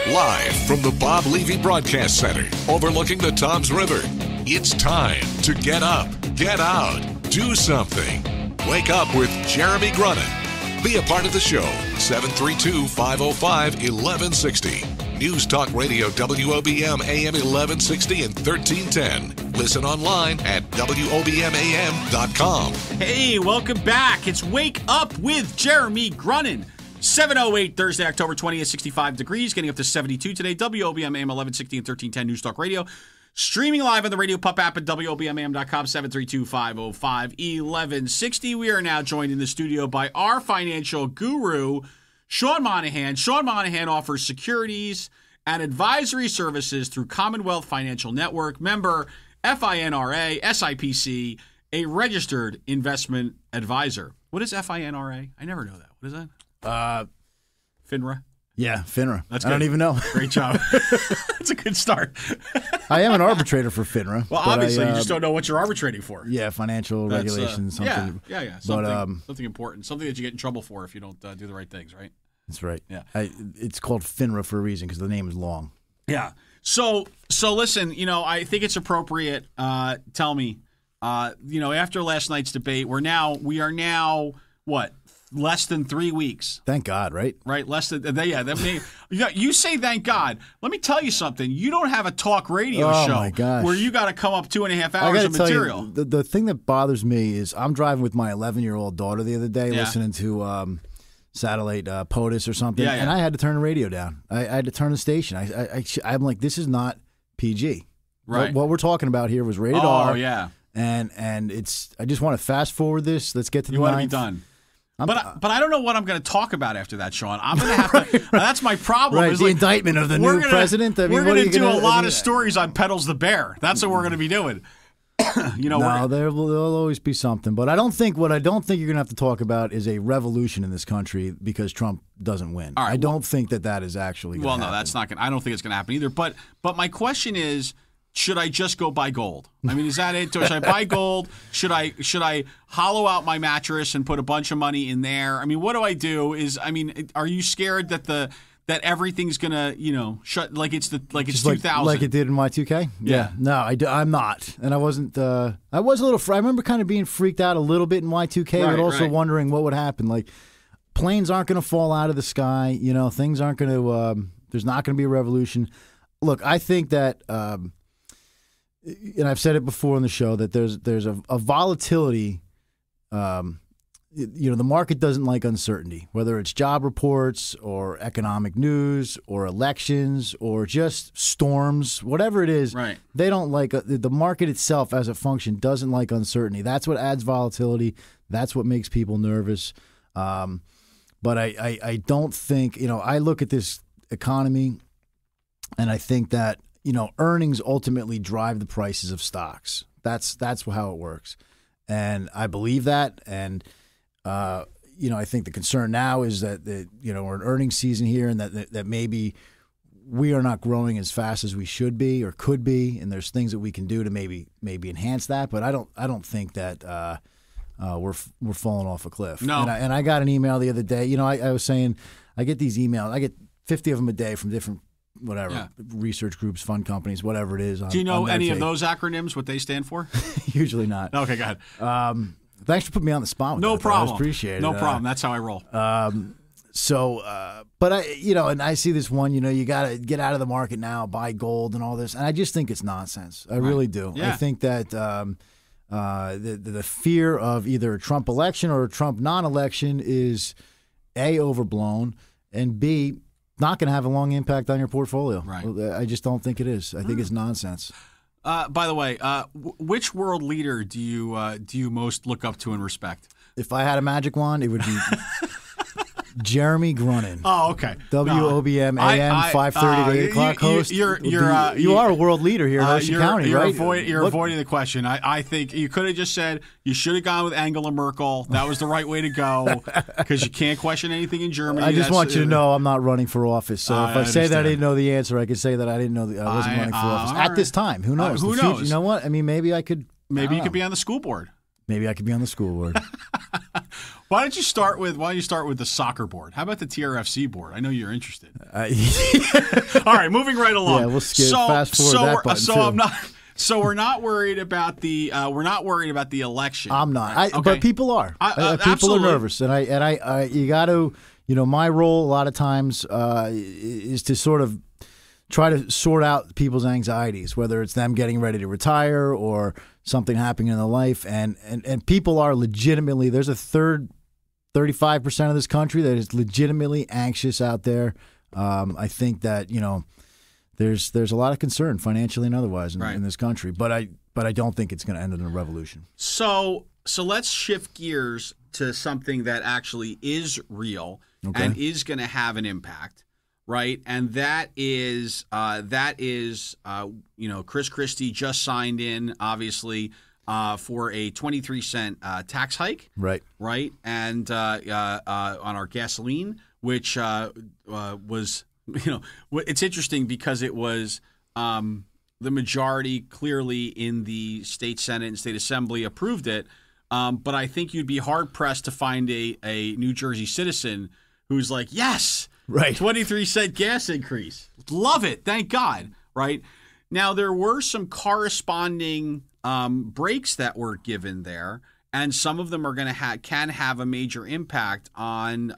Live from the Bob Levy Broadcast Center, overlooking the Toms River, it's time to get up, get out, do something. Wake up with Jeremy Grunin. Be a part of the show, 732-505-1160. News Talk Radio WOBM AM 1160 and 1310. Listen online at WOBMAM.com. Hey, welcome back. It's Wake Up with Jeremy Grunin. 7:08 Thursday, October 20th, 65 degrees, getting up to 72 today. WOBM AM 1160 and 1310 News Talk Radio. Streaming live on the Radio Pup app at WOBMAM.com, 732-505-1160. We are now joined in the studio by our financial guru, Sean Monohan. Sean Monohan offers securities and advisory services through Commonwealth Financial Network, member FINRA, SIPC, a registered investment advisor. What is FINRA? I never know that. What is that? FINRA? Yeah, FINRA. That's good. I don't even know. Great job. That's a good start. I am an arbitrator for FINRA. Well, obviously, you just don't know what you're arbitrating for. Yeah, financial regulations. Something. Yeah. Something important. Something that you get in trouble for if you don't do the right things, right? That's right. Yeah. It's called FINRA for a reason because the name is long. Yeah. So listen, I think it's appropriate. Tell me, after last night's debate, we are now what? Less than 3 weeks. Thank God, right? Right, less than you say thank God. Let me tell you something. You don't have a talk radio show my gosh. where you got to come up 2.5 hours of material. The thing that bothers me is I'm driving with my 11-year-old daughter the other day, listening to satellite POTUS or something, and I had to turn the radio down. I had to turn the station. I'm like, this is not PG. Right. What we're talking about here was rated R. Oh yeah. And it's. I just want to fast forward this. Let's get to the ninth. You want to be done. But I don't know what I'm going to talk about after that, Sean. I'm going to have to. That's my problem. Right, the indictment of the new president. We're going to do a lot of stories on Pedals the Bear. That's what we're going to be doing. There'll always be something. But I don't think you're going to have to talk about is a revolution in this country because Trump doesn't win. All right, I don't think that is actually going to happen. Well, no, that's not going to. I don't think it's going to happen either. But my question is, should I just go buy gold? I mean, is that it? Should I buy gold? Should I hollow out my mattress and put a bunch of money in there? I mean, what do I do? Are you scared that everything's gonna shut like it's 2000 like it did in Y2K? Yeah. No, I'm not, and I wasn't. I was a little. I remember kind of being freaked out a little bit in Y2K, but also wondering what would happen. Like planes aren't going to fall out of the sky. Things aren't going to. There's not going to be a revolution. Look, I think that. And I've said it before on the show that there's a volatility. The market doesn't like uncertainty, whether it's job reports or economic news or elections or just storms, whatever it is. Right. They don't like the market itself as a function doesn't like uncertainty. That's what adds volatility. That's what makes people nervous. But I don't think I look at this economy, and I think that. Earnings ultimately drive the prices of stocks. That's how it works, and I believe that. And I think the concern now is that we're in earnings season here, and that maybe we are not growing as fast as we should be or could be, and there's things that we can do to maybe enhance that. But I don't think that we're falling off a cliff. No. And I got an email the other day. I was saying I get these emails. I get 50 of them a day from different. Research groups, fund companies, whatever it is. Do you know any of those acronyms, what they stand for? Usually not. Okay, go ahead. Thanks for putting me on the spot with no that. problem. I appreciate it. No problem. That's how I roll. But and I see this one, you got to get out of the market now, buy gold and all this. And I just think it's nonsense. I really do. Yeah. I think that the fear of either a Trump election or a Trump non-election is A, overblown, and B, not going to have a long impact on your portfolio. Right. I just don't think it is. I think it's nonsense. By the way, which world leader do you most look up to and respect? If I had a magic wand, it would be Jeremy Grunin. Oh, okay. WOBM AM 5:30 to 8 o'clock host. You are a world leader here in Ocean County, right? You're avoiding the question. I think you could have just said you should have gone with Angela Merkel. That was the right way to go because you can't question anything in Germany. I just want you to know I'm not running for office. So if I say that I didn't know the answer, I could say that I didn't know I wasn't running for office at this time. Who knows? Who knows? You know what? I mean, maybe I could. Maybe you could be on the school board. Maybe I could be on the school board. Why don't you start with the soccer board? How about the TRFC board? I know you're interested. All right, moving right along. Yeah, we'll skip fast forward that button too. So we're not worried about the election. I'm not. Okay. But people are. People absolutely. are nervous, and I you got to. My role a lot of times is to sort of try to sort out people's anxieties, whether it's them getting ready to retire or something happening in their life, and people are legitimately. There's a 35% of this country that is legitimately anxious out there. I think that there's a lot of concern financially and otherwise in this country, but I don't think it's going to end in a revolution. So let's shift gears to something that actually is real and is going to have an impact, right? And that is Chris Christie just signed in, obviously, for a 23-cent tax hike, right, and on our gasoline, which was. It's interesting because it was the majority clearly in the state Senate and state assembly approved it. But I think you'd be hard pressed to find a New Jersey citizen who's like, yes, right, 23-cent gas increase. Love it. Thank God. Right. Now, there were some corresponding breaks that were given there. And some of them are going to can have a major impact on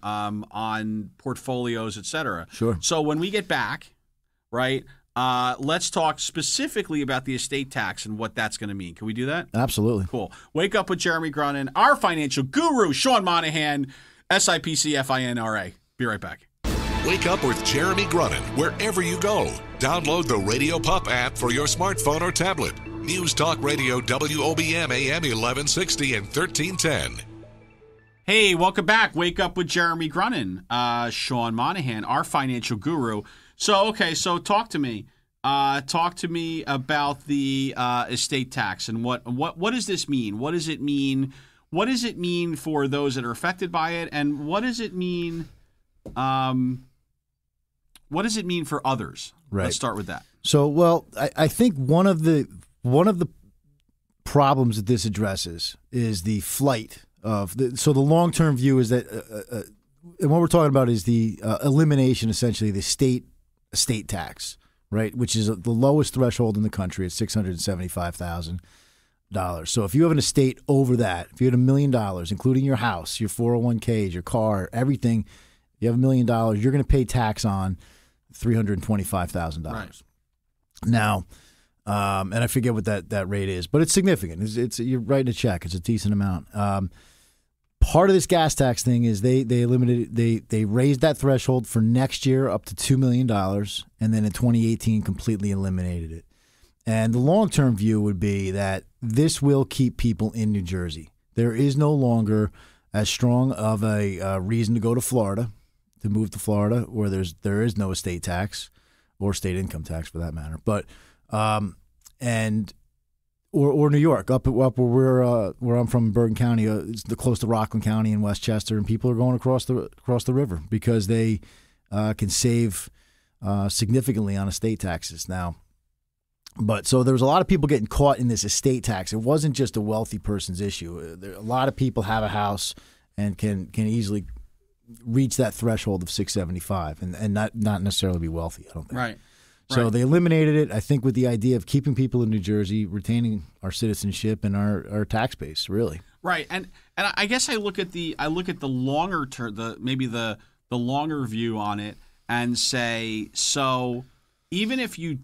portfolios, et cetera. Sure. So when we get back, right, let's talk specifically about the estate tax and what that's going to mean. Can we do that? Absolutely. Cool. Wake up with Jeremy Grunin, our financial guru, Sean Monahan, SIPCFINRA. Be right back. Wake up with Jeremy Grunin wherever you go. Download the Radio Pup app for your smartphone or tablet. News Talk Radio WOBM AM 1160 and 1310. Hey, welcome back. Wake up with Jeremy Grunin, Sean Monahan, our financial guru. So talk to me. Talk to me about the estate tax and what does this mean? What does it mean? What does it mean for those that are affected by it, and what does it mean? What does it mean for others? Right. Let's start with that. So, well, I think one of the problems that this addresses is the flight of so the long-term view is that and what we're talking about is the elimination, essentially, the estate tax, right, which is the lowest threshold in the country at $675,000. So if you have an estate over that, if you had $1 million, including your house, your 401ks, your car, everything, you have $1 million, you're going to pay tax on $325,000. Right. Now, and I forget what that rate is, but it's significant. It's you're writing a check. It's a decent amount. Part of this gas tax thing is they eliminated they raised that threshold for next year up to $2 million, and then in 2018 completely eliminated it. And the long-term view would be that this will keep people in New Jersey. There is no longer as strong of a reason to go to Florida, to move to Florida, where there is no estate tax or state income tax for that matter. But or New York, up where I'm from, in Bergen County, it's close to Rockland County and Westchester, and people are going across the river because they can save significantly on estate taxes now. But so there was a lot of people getting caught in this estate tax. It wasn't just a wealthy person's issue. A lot of people have a house and can easily reach that threshold of $675 and not necessarily be wealthy, I don't think. Right. So they eliminated it, I think, with the idea of keeping people in New Jersey, retaining our citizenship and our tax base, really. Right. And I guess I look at the longer term, the longer view on it, and say, so even if you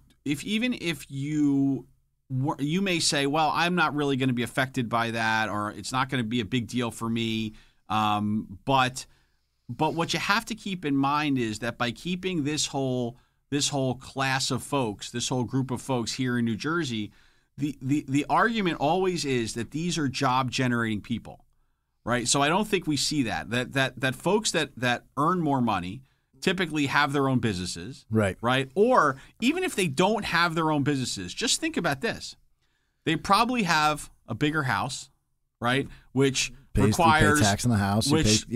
may say, well, I'm not really going to be affected by that, or it's not going to be a big deal for me. But what you have to keep in mind is that by keeping this whole class of folks, this whole group of folks here in New Jersey, the argument always is that these are job generating people, right? So I don't think we see that folks that earn more money typically have their own businesses, right? Or even if they don't have their own businesses, just think about this: they probably have a bigger house, right? Which requires tax on the house, which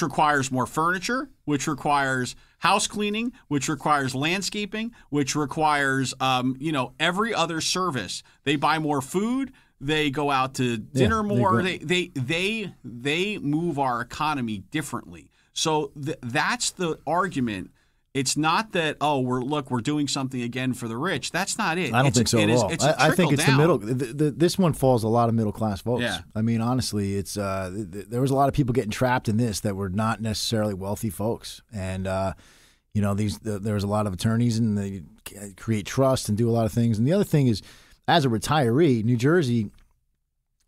requires more furniture, which requires house cleaning, which requires landscaping, which requires every other service. They buy more food. They go out to dinner more. They move our economy differently. So that's the argument. It's not that we're doing something again for the rich. That's not it. I don't think so at all. I think it's down. the middle. This one falls a lot of middle class folks. Yeah. I mean, honestly, it's there was a lot of people getting trapped in this that were not necessarily wealthy folks, and there was a lot of attorneys and they create trust and do a lot of things. And the other thing is, as a retiree, New Jersey,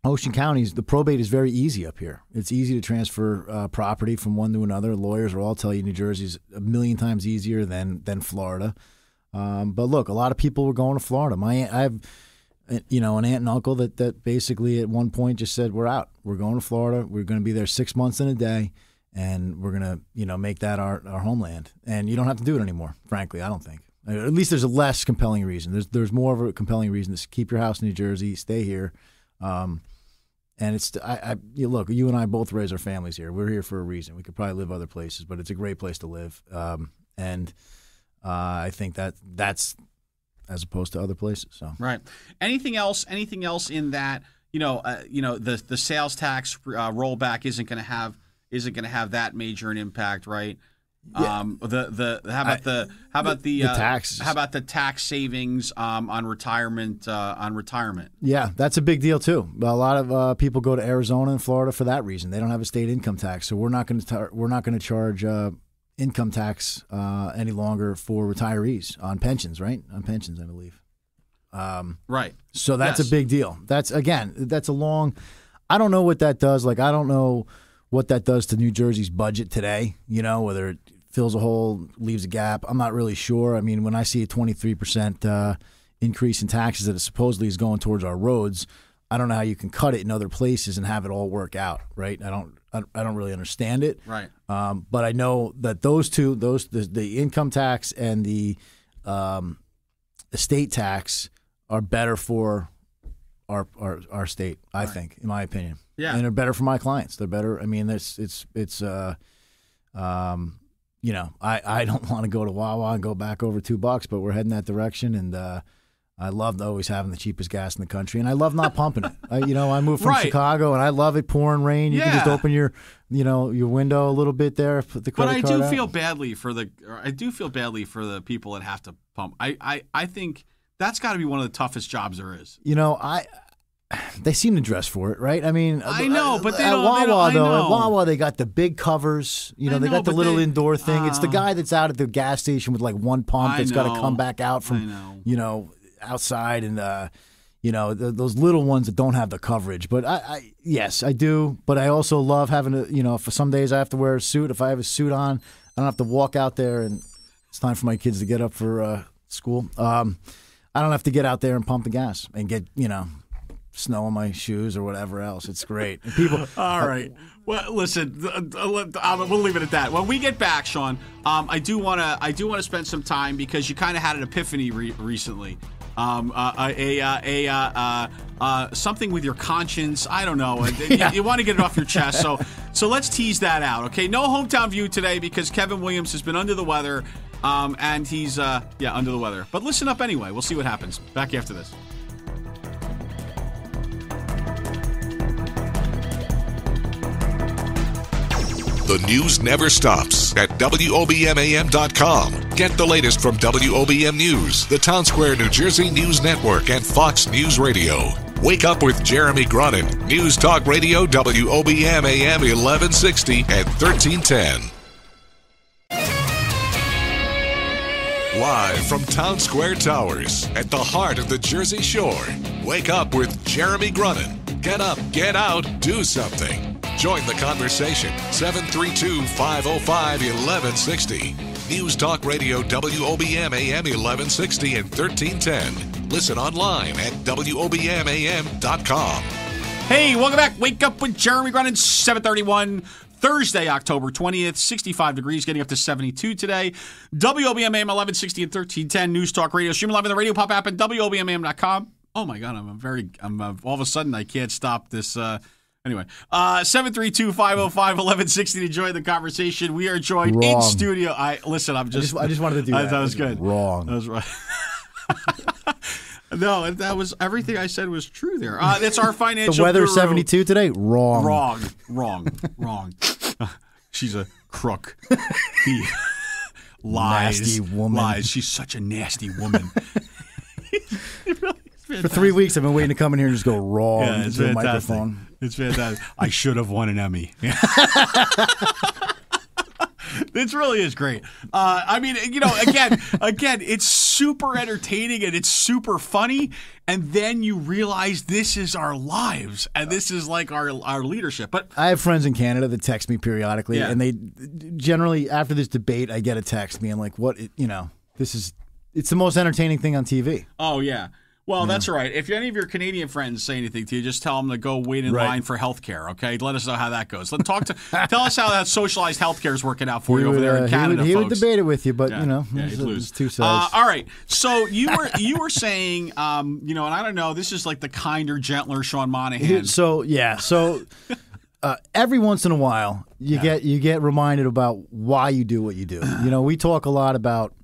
Ocean counties, the probate is very easy up here. It's easy to transfer property from one to another. Lawyers will all tell you New Jersey's a million times easier than Florida. But look, a lot of people were going to Florida. I have, an aunt and uncle that basically at one point just said, "We're out. We're going to Florida. We're going to be there 6 months and a day, and we're going to make that our homeland." And you don't have to do it anymore. Frankly, I don't think. At least there's a less compelling reason. There's more of a compelling reason to keep your house in New Jersey, stay here. And it's look, you and I both raise our families here. We're here for a reason. We could probably live other places, but it's a great place to live. And I think that's as opposed to other places. So right. Anything else in that? The sales tax rollback isn't going to have that major an impact, right? Yeah. How about the taxes? How about the tax savings on retirement? Yeah, that's a big deal too. A lot of people go to Arizona and Florida for that reason. They don't have a state income tax, so we're not going to charge income tax any longer for retirees on pensions, right? On pensions, I believe. Right. So that's a big deal. That's a long. I don't know what that does. Like, I don't know what that does to New Jersey's budget today, whether it fills a hole, leaves a gap. I'm not really sure. I mean, when I see a 23% increase in taxes that supposedly is going towards our roads, I don't know how you can cut it in other places and have it all work out, right? I don't really understand it. Right. But I know that those two, the income tax and the estate tax are better for our state, I think, in my opinion. Yeah. And they're better for my clients. They're better. I mean, I don't want to go to Wawa and go back over $2, but we're heading that direction. And I love always having the cheapest gas in the country, and I love not pumping it. I moved from Chicago, and I love it pouring rain. You can just open your window a little bit there, put the credit card out. But I do feel badly for the people that have to pump. I think that's got to be one of the toughest jobs there is. They seem to dress for it, right? I mean, I know, but they at don't. Wawa, they don't, though, at Wawa, they got the big covers. They got the little indoor thing. It's the guy that's out at the gas station with like one pump that's got to come back out from, outside, and those little ones that don't have the coverage. But yes, I do. But I also love having for some days I have to wear a suit. If I have a suit on, I don't have to walk out there and it's time for my kids to get up for school. I don't have to get out there and pump the gas and get snow on my shoes or whatever else. It's great. And people. All right. Well, listen. We'll leave it at that. When we get back, Sean, I do want to spend some time because you kind of had an epiphany recently. Something with your conscience. I don't know. You want to get it off your chest. So let's tease that out. Okay. No hometown view today because Kevin Williams has been under the weather. And he's under the weather. But listen up anyway. We'll see what happens. Back after this. The news never stops at WOBMAM.com. Get the latest from WOBM News, the Town Square, New Jersey News Network, and Fox News Radio. Wake up with Jeremy Grunin, News Talk Radio, WOBM AM 1160 and 1310. Live from Town Square Towers at the heart of the Jersey Shore. Wake up with Jeremy Grunin. Get up, get out, do something. Join the conversation. 732-505-1160. News Talk Radio, WOBM AM 1160 and 1310. Listen online at WOBMAM.com. Hey, welcome back. Wake up with Jeremy Grunin, 7:31. Thursday, October 20th, 65 degrees, getting up to 72 today. WOBM AM 1160 and 1310, News Talk Radio. Stream live on the Radio Pop app at WOBMAM.com. Oh, my God, all of a sudden, I can't stop this. Anyway, 732-505-1160 to join the conversation. We are joined in studio. I just wanted to do that. That was good. Wrong. That was right. No, that was everything I said was true there. That's our financial. The weather guru. 72 today. Wrong. Wrong. She's a crook. Lies. Nasty woman. Lies. She's such a nasty woman. For 3 weeks, I've been waiting to come in here and just go wrong into the microphone. It's fantastic. I should have won an Emmy. This really is great. I mean, again, it's super entertaining and it's super funny. And then you realize this is our lives and this is like our leadership. But I have friends in Canada that text me periodically, and they generally, after this debate, I get a text being like, "What? It's the most entertaining thing on TV." Oh yeah. Well, that's all right. If any of your Canadian friends say anything to you, just tell them to go wait in line for health care, okay? Let us know how that goes. Tell us how that socialized health care is working out for you over there in Canada, he folks. would debate it with you, but, there's two sides. All right. So you were saying, and I don't know, this is like the kinder, gentler Sean Monahan. So every once in a while, you get reminded about why you do what you do. We talk a lot about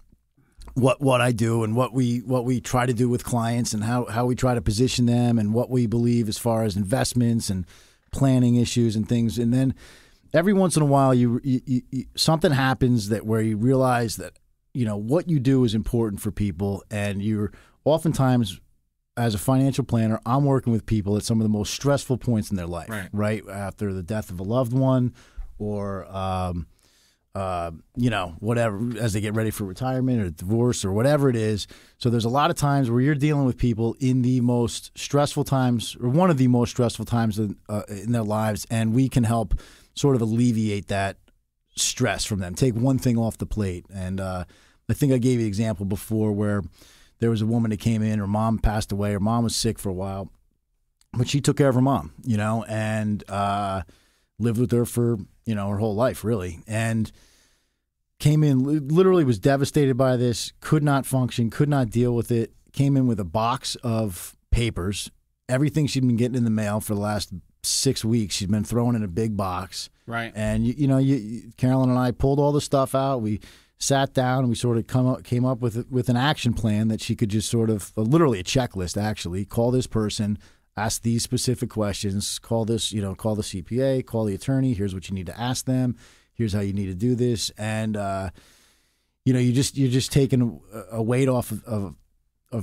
what I do and what we try to do with clients and how we try to position them and what we believe as far as investments and planning issues and things. And then every once in a while, you something happens where you realize that what you do is important for people, and you're oftentimes, as a financial planner, I'm working with people at some of the most stressful points in their life, right after the death of a loved one, or whatever, as they get ready for retirement or divorce or whatever it is. So there's a lot of times where you're dealing with people in the most stressful times, or one of the most stressful times in their lives, and we can help sort of alleviate that stress from them, take one thing off the plate. And I think I gave you an example before where there was a woman that came in, her mom passed away, her mom was sick for a while, but she took care of her mom, and lived with her for, her whole life, really. And came in, literally was devastated by this, could not function, could not deal with it, came in with a box of papers, everything she'd been getting in the mail for the last 6 weeks, she'd been throwing in a big box. Right. And, Carolyn and I pulled all the stuff out. We sat down and we sort of came up with an action plan that she could just sort of, literally a checklist, actually, call this person, ask these specific questions, call this, call the CPA, call the attorney, here's what you need to ask them. Here's how you need to do this, and you're just taking a weight off of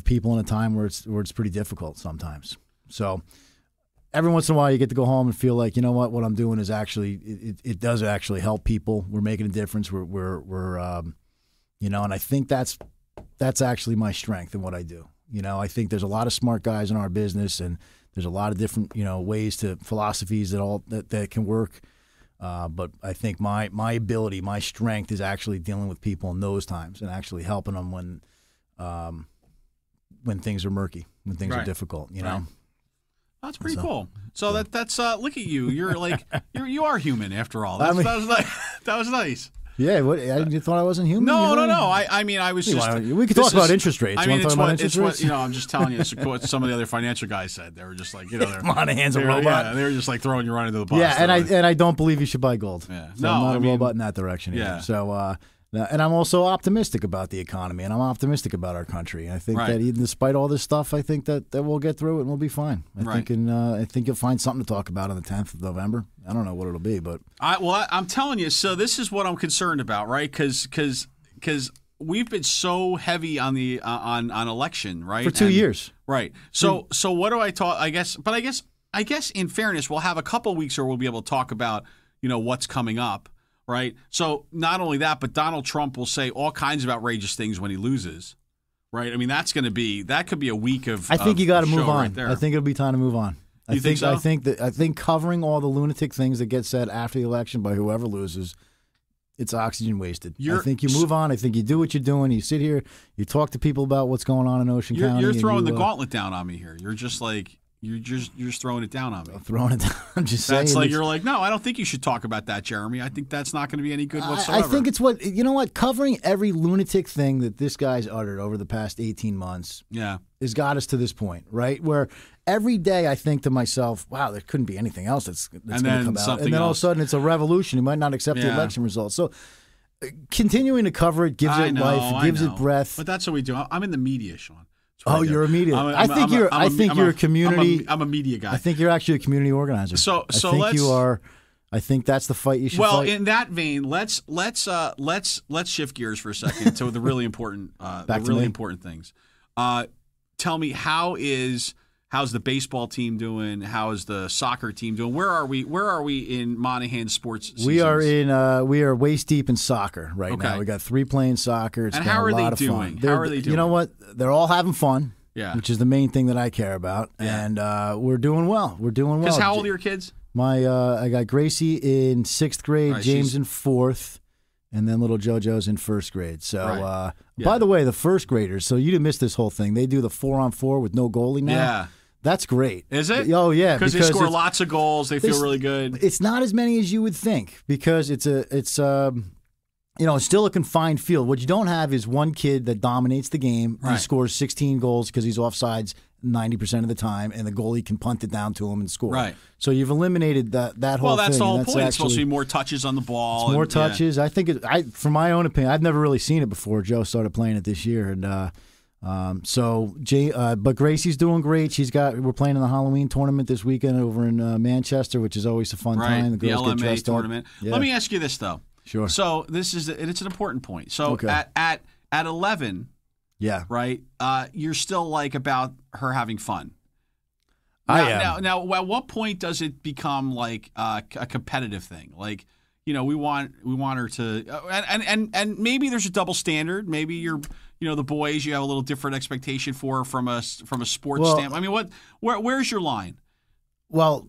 people in a time where it's pretty difficult sometimes. So every once in a while, you get to go home and feel like, what I'm doing is actually it does actually help people. We're making a difference. We're and I think that's actually my strength in what I do. I think there's a lot of smart guys in our business, and there's a lot of different ways to philosophies that can work. But I think my ability, my strength is actually dealing with people in those times and actually helping them when things are murky, when things are difficult, That's pretty cool. So that's look at you. You're like you are human after all. That was nice. Yeah, you thought I wasn't human? No. I mean, I was just. We could talk about interest rates. I mean, it's what I'm just telling you. It's what some of the other financial guys said. They were just like, Monahan's a robot. Yeah, they were just like throwing you right into the bus. Yeah, and I don't believe you should buy gold. Yeah, so I'm not a robot in that direction. Yeah. Either. So, and I'm also optimistic about the economy, and I'm optimistic about our country. I think that even despite all this stuff, I think that we'll get through it and we'll be fine. I think you'll find something to talk about on the 10th of November. I don't know what it'll be, but I'm telling you. So this is what I'm concerned about, right? Because we've been so heavy on the on election, right? For 2 years, right? So what do I talk? I guess in fairness, we'll have a couple weeks where we'll be able to talk about what's coming up. Right. So not only that, but Donald Trump will say all kinds of outrageous things when he loses. Right. I mean, that could be a week of. I think you got to move on. Right there. I think it'll be time to move on. You think so? I think covering all the lunatic things that get said after the election by whoever loses, it's oxygen wasted. I think you move on. I think you do what you're doing. You sit here, you talk to people about what's going on in Ocean County. You're throwing the gauntlet down on me here. You're just like. You're just throwing it down on me. Throwing it down. I'm just saying. That's like you're like, no, I don't think you should talk about that, Jeremy. I think that's not going to be any good whatsoever. I think it's what covering every lunatic thing that this guy's uttered over the past 18 months. Yeah, has got us to this point, right? Where every day I think to myself, wow, there couldn't be anything else that's going to come out, and then all of a sudden it's a revolution. He might not accept the election results. So continuing to cover it gives it life, gives it breath. But that's what we do. I'm in the media, Sean. That's Oh, right you're a media. I think you're a community. I'm a media guy. I think you're actually a community organizer. So I think you are. I think that's the fight you should fight. Well, in that vein, let's shift gears for a second to the really important important things. Tell me, how's the baseball team doing? How is the soccer team doing? Where are we in Monahan sports seasons? We are waist deep in soccer right now. We got 3 playing soccer. It's and been how a are lot they of doing? fun. How are they doing? You know what? They're all having fun. Yeah. Which is the main thing that I care about. Yeah. And we're doing well. Because how old are your kids? I got Gracie in 6th grade, right, James in 4th, and then little JoJo's in 1st grade. So, right. By the way, the 1st graders, so you didn't miss this whole thing. They do the 4-on-4 with no goalie now. Yeah. That's great. Is it? Oh, yeah. Because they score lots of goals. They feel really good. It's not as many as you would think because it's still a confined field. What you don't have is one kid that dominates the game. Right. He scores 16 goals because he's offsides 90% of the time, and the goalie can punt it down to him and score. Right. So you've eliminated that whole thing. Well, that's the whole point. It's supposed to be more touches on the ball. More touches. Yeah. I think from my own opinion, I've never really seen it before. Joe started playing it this year, and but Gracie's doing great. We're playing in the Halloween tournament this weekend over in Manchester, which is always a fun time. The girls get dressed tournament. Up. Yeah. Let me ask you this though. Sure. So it's an important point. So at 11, yeah, right. You're still like about her having fun. I am. Now, at what point does it become like a competitive thing? Like, we want her to, and maybe there's a double standard. Maybe the boys, you have a little different expectation for from a sports standpoint. I mean, where's your line? Well,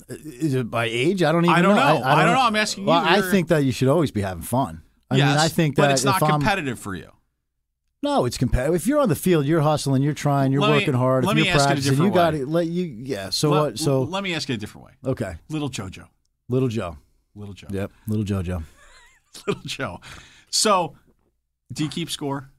is it by age? I don't even know. I don't know. I'm asking you. Well, I think that you should always be having fun. I think that, but it's not competitive for you. No, it's competitive. If you're on the field, you're hustling, you're trying, you're working hard. If you're practicing, you got to let you. Yeah. So what? So let me ask you a different way. Okay. Little JoJo. Yep. Little JoJo. Little Joe. So, do you keep score?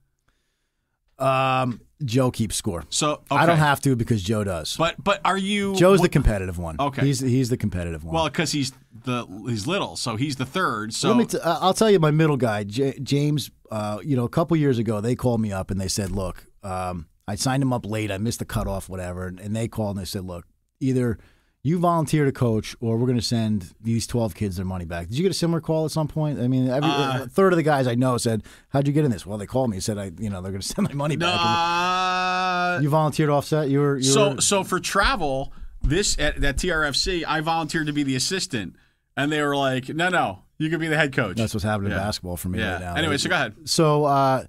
Joe keeps score. So okay. I don't have to because Joe does. But are you? Joe's the competitive one. Okay. He's the competitive one. Well, because he's little, so he's the third. So I'll tell you my middle guy, James. A couple years ago, they called me up and they said, "Look, I signed him up late. I missed the cutoff, whatever." And they called and they said, "Look, either you volunteer to coach, or we're going to send these 12 kids their money back." Did you get a similar call at some point? I mean, a third of the guys I know said, "How'd you get in this?" Well, they called me and said, they're going to send my money back. You volunteered to offset? So for travel, at TRFC, I volunteered to be the assistant, and they were like, no, you can be the head coach. That's what's happening in basketball for me right now. Anyway, so go ahead. So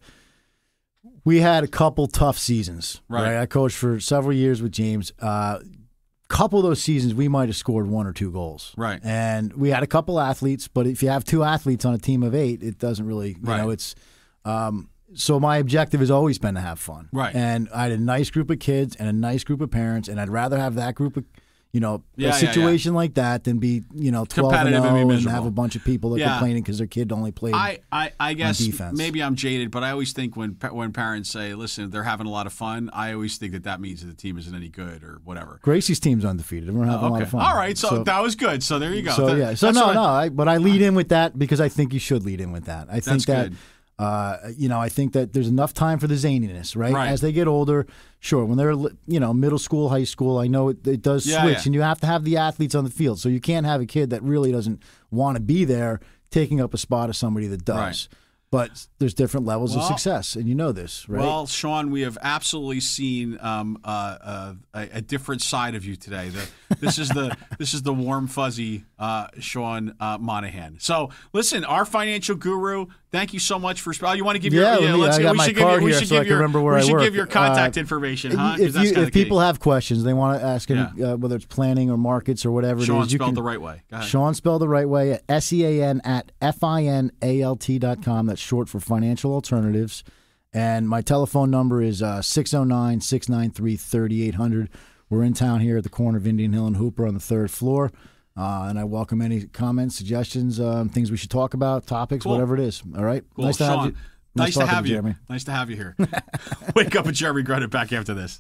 we had a couple tough seasons. Right? I coached for several years with James. Couple of those seasons, we might have scored 1 or 2 goals. Right. And we had a couple athletes, but if you have 2 athletes on a team of 8, it doesn't really, it's. So my objective has always been to have fun. Right. And I had a nice group of kids and a nice group of parents, and I'd rather have that group of, a situation like that than be, 12-0 and have a bunch of people that are complaining because their kid only played I guess on defense. Maybe I'm jaded, but I always think when parents say, listen, they're having a lot of fun, I always think that means that the team isn't any good or whatever. Gracie's team's undefeated. We're having a lot of fun. All right, so that was good. So there you go. But I lead in with that because I think you should lead in with that. I think that. Good. I think that there's enough time for the zaniness, right? As they get older, sure. When they're, middle school, high school, I know it does switch, and you have to have the athletes on the field. So you can't have a kid that really doesn't want to be there taking up a spot of somebody that does. Right. But there's different levels of success, and you know this, right? Well, Sean, we have absolutely seen a different side of you today. This is the warm, fuzzy Sean Monahan. So, listen, our financial guru. Thank you so much for. You want to give I got my card here so I can remember where I work. We should give your contact information, huh? If people have questions, they want to ask whether it's planning or markets or whatever Sean it is. spelled the right way. Go ahead. Sean spelled the right way at SEAN@FINALT.com. That's short for Financial Alternatives. And my telephone number is 609-693-3800. We're in town here at the corner of Indian Hill and Hooper on the 3rd floor. And I welcome any comments, suggestions, things we should talk about, topics, whatever it is. All right? Cool. Nice to have you. Nice to have you. Jeremy. Nice to have you here. Wake up with Jeremy Grunin back after this.